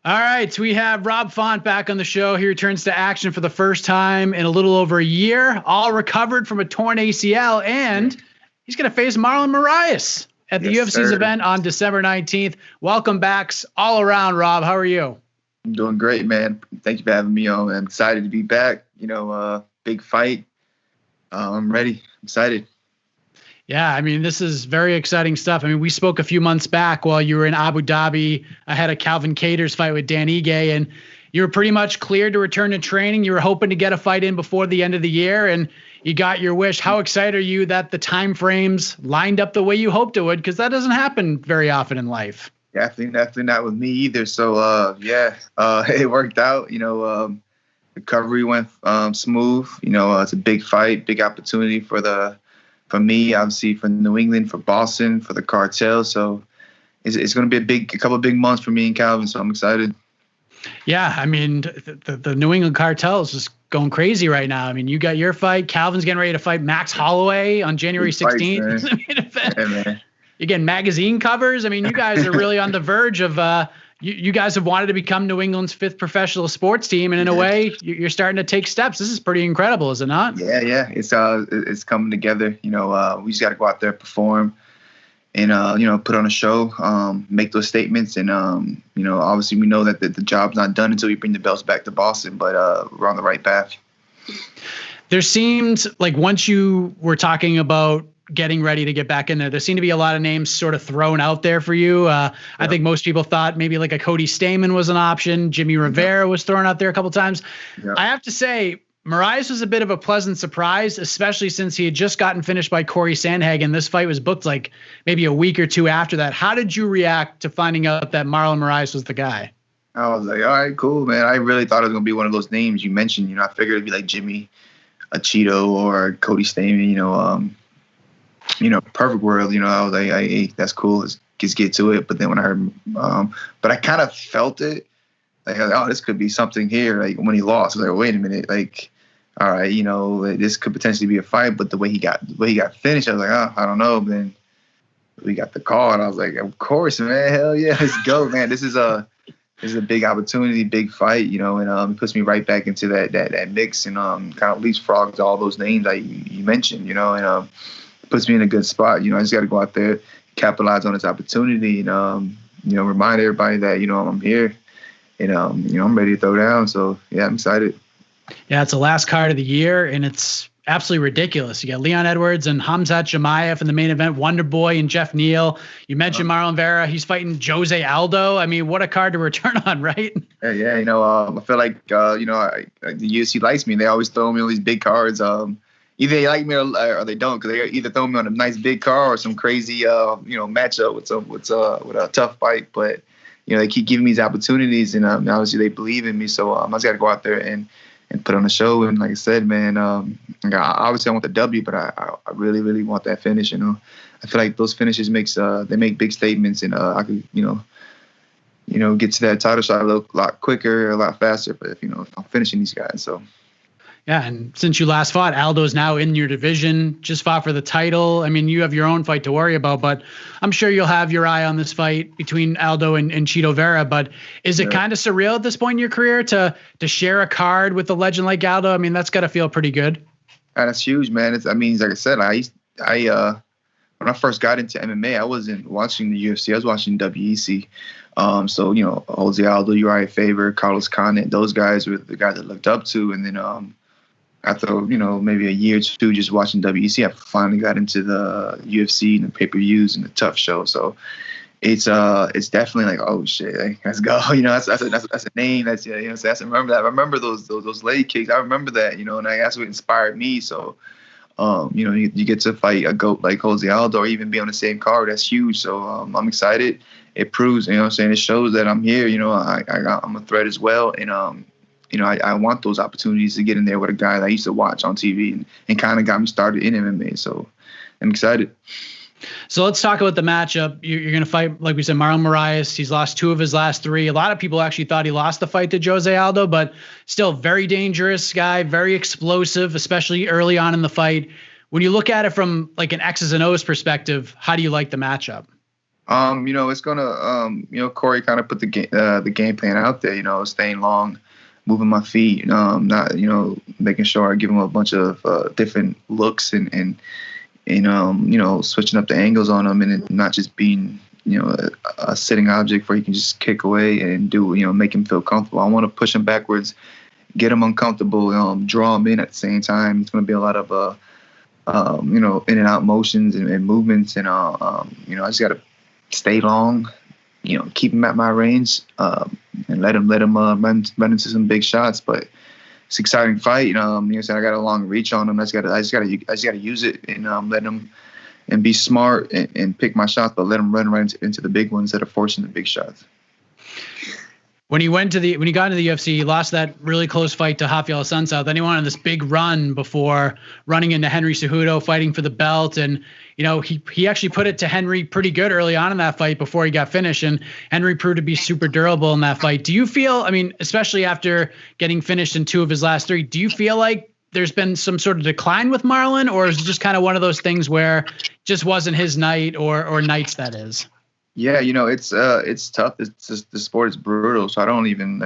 All right, so we have Rob Font back on the show. He returns to action for the first time in a little over a year, all recovered from a torn ACL, and he's going to face Marlon Moraes at the UFC's event on December 19th. Welcome back all around, Rob. How are you? I'm doing great, man. Thank you for having me on. I'm excited to be back. Big fight. I'm ready. I'm excited. Yeah, I mean, this is very exciting stuff. I mean, we spoke a few months back while you were in Abu Dhabi ahead of Calvin Kattar's fight with Dan Ige, and you were pretty much cleared to return to training. You were hoping to get a fight in before the end of the year, and you got your wish. How excited are you that the time frames lined up the way you hoped it would? Because that doesn't happen very often in life. Definitely not with me either. So, it worked out. Recovery went smooth. It's a big fight, big opportunity for me, obviously, for New England, for Boston, for the cartel. So it's going to be a couple of big months for me and Calvin. So I'm excited. Yeah, I mean, the New England cartel is just going crazy right now. I mean, you got your fight. Calvin's getting ready to fight Max Holloway on January 16th. You're getting magazine covers. I mean, you guys are really on the verge of you guys have wanted to become New England's fifth professional sports team, and in a way, you're starting to take steps. This is pretty incredible, is it not? Yeah. It's coming together. We just got to go out there, perform, and put on a show, make those statements, and obviously we know that the job's not done until we bring the belts back to Boston, but we're on the right path. There seemed like once you were talking about getting ready to get back in there seemed to be a lot of names sort of thrown out there for you. I think most people thought maybe like a Cody Stamann was an option. Jimmy Rivera was thrown out there a couple of times. I have to say, Moraes was a bit of a pleasant surprise, especially since he had just gotten finished by Corey Sandhagen. This fight was booked like maybe a week or two after that. How did you react to finding out that Marlon Moraes was the guy? I was like, all right, cool, man. I really thought it was going to be one of those names you mentioned. I figured it'd be like Jimmy, a Cheeto, or Cody Stamann, perfect world, I was like, hey, that's cool. Let's just get to it. But then when I heard, but I kind of felt it, like, oh, this could be something here. Like when he lost, I was like, wait a minute, like, all right, this could potentially be a fight. But the way he got finished, I was like, oh, I don't know. But then we got the call, and I was like, of course, man, hell yeah, let's go, man. This is a big opportunity, big fight, and it puts me right back into that mix, and kind of leapfrogs all those names that you mentioned, and puts me in a good spot. I just got to go out there, capitalize on this opportunity, and remind everybody that I'm here, and I'm ready to throw down. So yeah, I'm excited. Yeah, it's the last card of the year, and it's absolutely ridiculous. You got Leon Edwards and Khamzat Chimaev in the main event, Wonder Boy and Jeff Neal. You mentioned Marlon Vera. He's fighting Jose Aldo. I mean, what a card to return on, right? Yeah. I feel like the UFC likes me. They always throw me all these big cards. Either they like me or they don't, because they either throw me on a nice big card or some crazy matchup with a tough fight. But they keep giving me these opportunities, and obviously they believe in me. So I just got to go out there and put on a show. And like I said, man, obviously I want the W, but I really, really want that finish. I feel like those finishes they make big statements, and I could get to that title shot a lot quicker, a lot faster. But if I'm finishing these guys, so. Yeah, and since you last fought, Aldo's now in your division, just fought for the title. I mean, you have your own fight to worry about, but I'm sure you'll have your eye on this fight between Aldo and Cheeto Vera. But is it kind of surreal at this point in your career to share a card with a legend like Aldo? I mean, that's got to feel pretty good. That's huge, man. Like I said, I when I first got into MMA, I wasn't watching the UFC. I was watching WEC. So, Jose Aldo, Uriah Faber, Carlos Condit, those guys were the guys I looked up to. And then after, maybe a year or two just watching WEC, I finally got into the UFC and the pay-per-views and the Tough Show. So it's definitely like, oh shit, like, let's go. That's a name. That's so I remember that. I remember those leg kicks. I remember that, and that's what inspired me. So you get to fight a GOAT like Jose Aldo or even be on the same card. That's huge. So I'm excited. It proves, it shows that I'm here. I'm a threat as well. And I want those opportunities to get in there with a guy that I used to watch on TV and kind of got me started in MMA. So I'm excited. So let's talk about the matchup. You're going to fight, like we said, Marlon Moraes. He's lost 2 of his last 3. A lot of people actually thought he lost the fight to Jose Aldo, but still very dangerous guy, very explosive, especially early on in the fight. When you look at it from like an X's and O's perspective, how do you like the matchup? It's gonna, Corey kind of put the game plan out there. Staying long, moving my feet, not, making sure I give him a bunch of different looks and switching up the angles on him, and it not just being, a sitting object where he can just kick away and do, make him feel comfortable. I want to push him backwards, get him uncomfortable, draw him in at the same time. It's going to be a lot of, in and out motions and movements, and I just got to stay long, keep him at my range, and let him run into some big shots. But it's an exciting fight. I got a long reach on him. I just got to use it and let him and be smart and pick my shots, but let him run right into the big ones that are forcing the big shots. When he got into the UFC, he lost that really close fight to Rafael Assunção. Then he went on this big run before running into Henry Cejudo, fighting for the belt. And, he actually put it to Henry pretty good early on in that fight before he got finished. And Henry proved to be super durable in that fight. Do you feel, especially after getting finished in 2 of his last 3, do you feel like there's been some sort of decline with Marlon, or is it just kind of one of those things where just wasn't his night or nights, that is? Yeah, it's tough. It's just, the sport is brutal, so I don't even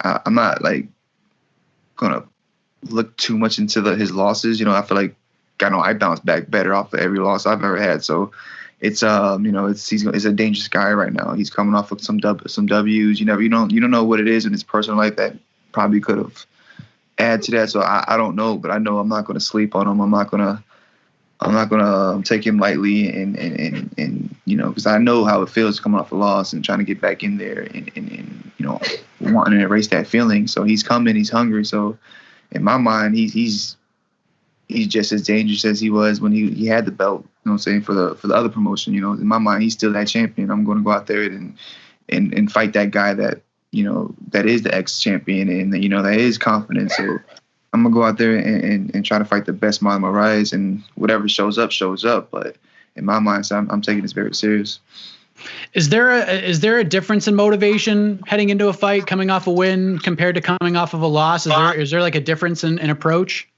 I'm not gonna look too much into his losses. I feel like I bounced back better off of every loss I've ever had. So it's he's a dangerous guy right now. He's coming off of some W's. You don't know what it is in his personal life that probably could have added to that. So I don't know, but I know I'm not gonna sleep on him. I'm not gonna take him lightly, and because I know how it feels coming off a loss and trying to get back in there and wanting to erase that feeling. So he's coming, he's hungry. So in my mind, he's just as dangerous as he was when he had the belt. For the other promotion. In my mind, he's still that champion. I'm going to go out there and fight that guy that that is the ex-champion and that is confident. So I'm gonna go out there and try to fight the best Marlon Moraes, and whatever shows up. But in my mind, so I'm taking this very serious. Is there a difference in motivation heading into a fight, coming off a win compared to coming off of a loss? Is there like a difference in approach?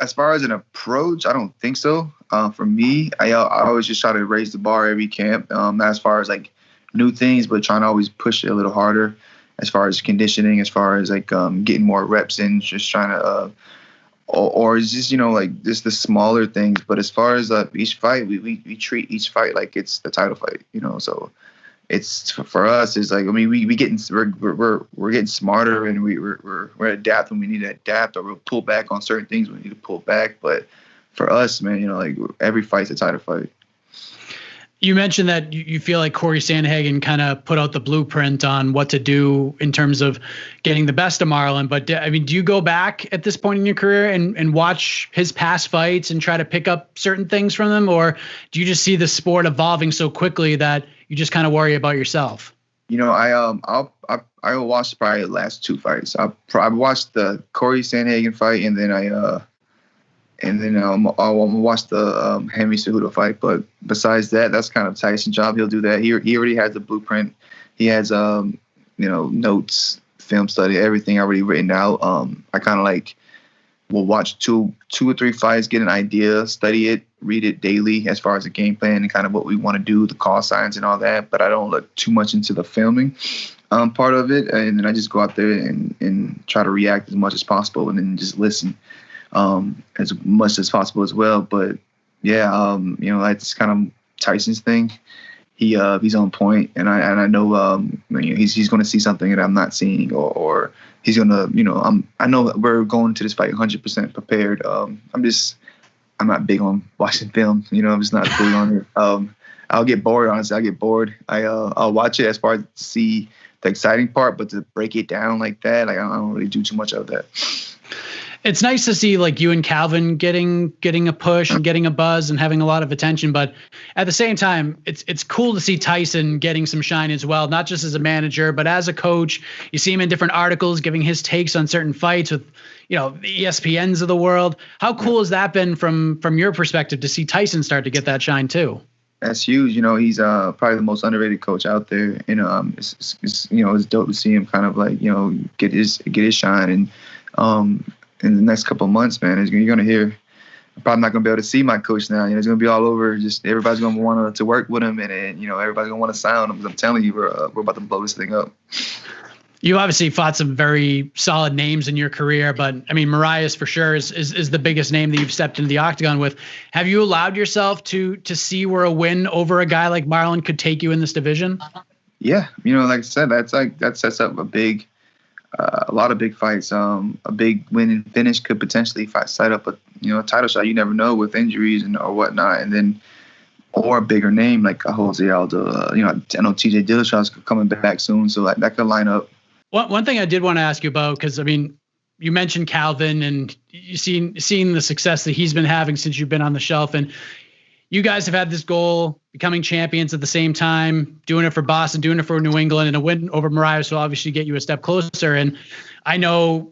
As far as an approach, I don't think so. For me, I always just try to raise the bar every camp. Not as far as like new things, but trying to always push it a little harder. As far as conditioning, as far as getting more reps in, just trying to, or it's just just the smaller things. But as far as each fight, we treat each fight like it's the title fight, So it's for us. It's like we're getting smarter, and we're adapt when we need to adapt, or we'll pull back on certain things when we need to pull back. But for us, man, every fight's a title fight. You mentioned that you feel like Corey Sandhagen kind of put out the blueprint on what to do in terms of getting the best of Marlon. But do you go back at this point in your career and watch his past fights and try to pick up certain things from them? Or do you just see the sport evolving so quickly that you just kind of worry about yourself? I will watch probably the last 2 fights. I watched the Corey Sandhagen fight, and then I'll watch the Henry Cejudo fight. But besides that, that's kind of Tyson's job. He'll do that. He already has the blueprint. He has notes, film study, everything already written out. I kind of will watch two or three fights, get an idea, study it, read it daily as far as the game plan and kind of what we want to do, the call signs and all that. But I don't look too much into the filming part of it, and then I just go out there and try to react as much as possible, and then just listen as much as possible as well. But yeah, that's kind of Tyson's thing. He's on point, and I know he's going to see something that I'm not seeing, or he's going to I know we're going to this fight 100% prepared. I'm not big on watching film. I'm just not big on it. I'll get bored, honestly. I'll get bored. I'll watch it as far as to see the exciting part, but to break it down like that, I don't really do too much of that. It's nice to see you and Calvin getting a push and getting a buzz and having a lot of attention. But at the same time, it's cool to see Tyson getting some shine as well, not just as a manager, but as a coach. You see him in different articles giving his takes on certain fights with, the ESPNs of the world. How cool has that been from your perspective to see Tyson start to get that shine too? That's huge. He's probably the most underrated coach out there. It's dope to see him kind of get his shine. And in the next couple of months, man, you're going to hear I'm probably not gonna be able to see my coach now. You know, it's gonna be all over. Just everybody's gonna want to work with him, and you know, everybody's gonna want to sign him. Because I'm telling you, we're about to blow this thing up. You obviously fought some very solid names in your career, but I mean, Moraes for sure is the biggest name that you've stepped into the octagon with. Have you allowed yourself to see where a win over a guy like Marlon could take you in this division? Yeah, you know, like I said, that sets up a lot of big fights. A big win and finish could potentially set up a title shot. You never know with injuries or whatnot, and then or a bigger name like a Jose Aldo. I know TJ Dillashaw's coming back soon, so like that could line up. One thing I did want to ask you about, because I mean, you mentioned Calvin and you seen the success that he's been having since you've been on the shelf, and you guys have had this goal, becoming champions at the same time, doing it for Boston, doing it for New England, and a win over Moraes will obviously get you a step closer. And I know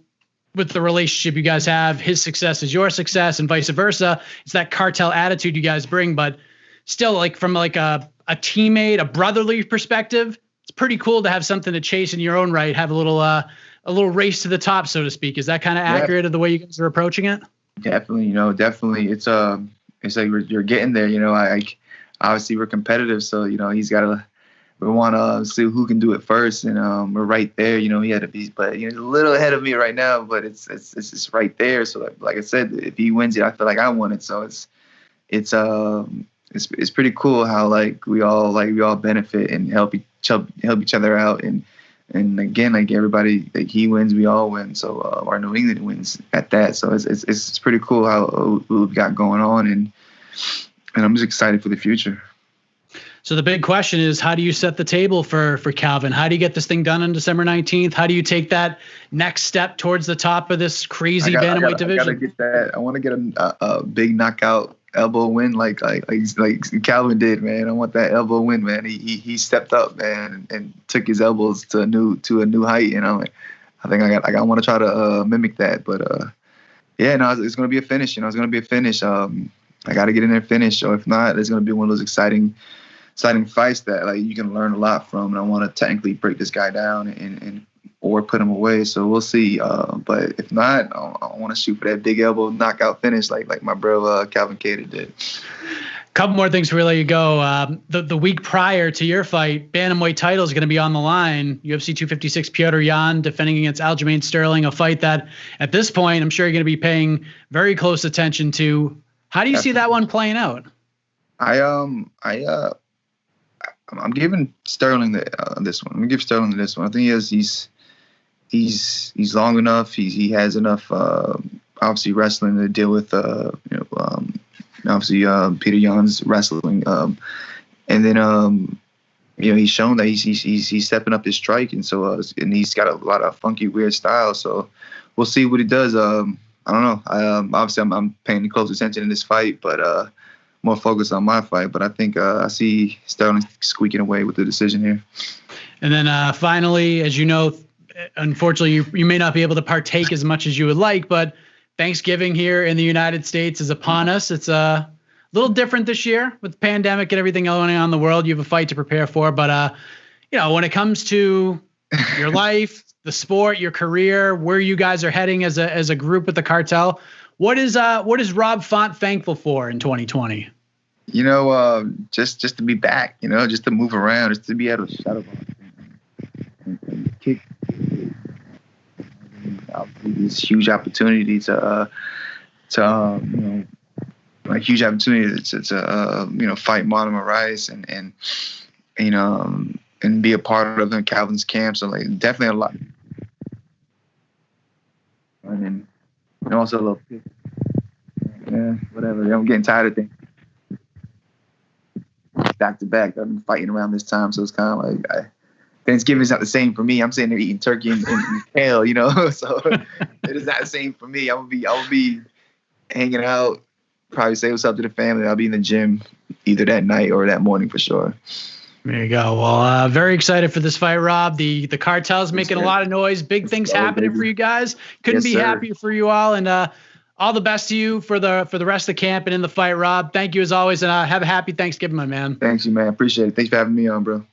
with the relationship you guys have, his success is your success and vice versa. It's that cartel attitude you guys bring, but still, like from like a teammate, a brotherly perspective, it's pretty cool to have something to chase in your own right, have a little race to the top, so to speak. Is that kind of accurate of the way you guys are approaching it? Definitely, definitely. It's like you're getting there. Obviously we're competitive, so we want to see who can do it first, and we're right there. He had to be, but he's a little ahead of me right now, but it's just right there. So like I said, if he wins it, I feel like I won it. So it's pretty cool how we all benefit and help each other out, and again, like everybody, like he wins, we all win. So our New England wins at that. So it's pretty cool how we've got going on, and I'm just excited for the future. So the big question is, how do you set the table for Calvin? How do you get this thing done on December 19th? How do you take that next step towards the top of this crazy bantamweight division? I gotta get that. I want to get a big knockout elbow win like Calvin did, man. I want that elbow win, man. He stepped up, man, and took his elbows to a new height, and I think I want to try to mimic that. But it's gonna be a finish. It's gonna be a finish. I got to get in there and finish, or if not, it's gonna be one of those exciting fights that you can learn a lot from. And I want to technically break this guy down and or put him away. So we'll see. But if not, I want to shoot for that big elbow knockout finish like my bro Calvin Kattar did. Couple more things before we let you go. The week prior to your fight, bantamweight title is going to be on the line. UFC 256 Petr Yan defending against Aljamain Sterling, a fight that at this point I'm sure you're going to be paying very close attention to. How do you see that one playing out? I'm giving Sterling this one. I'm gonna give Sterling this one. I think he's long enough. He has enough obviously wrestling to deal with obviously Petr Yan's wrestling, and then he's shown that he's stepping up his strike, and so and he's got a lot of funky weird styles. So we'll see what he does. I don't know. Obviously I'm paying close attention in this fight, but more focused on my fight. But I think I see Sterling squeaking away with the decision here. And then finally, as you know, unfortunately, you may not be able to partake as much as you would like, but Thanksgiving here in the United States is upon us. It's a little different this year with the pandemic and everything going on in the world. You have a fight to prepare for, but when it comes to your life, the sport, your career, where you guys are heading as a group with the cartel, what is Rob Font thankful for in 2020? Just to be back, just to move around, just to be able to shut up and kick. This huge opportunity to huge opportunity to fight Marlon Moraes and be a part of Calvin's camp. So definitely a lot. And then also a little, whatever. I'm getting tired of things. Back to back, I've been fighting around this time, so it's kind of like Thanksgiving's not the same for me. I'm sitting there eating turkey and kale, so it is not the same for me. I will be hanging out, probably say what's up to the family. I'll be in the gym either that night or that morning for sure. There you go. Well, very excited for this fight, Rob. The cartel's making a lot of noise. Big things happening for you guys. Couldn't be happier for you all, and all the best to you for the rest of the camp and in the fight, Rob. Thank you as always, and have a happy Thanksgiving, my man. Thanks, you, man. Appreciate it. Thanks for having me on, bro.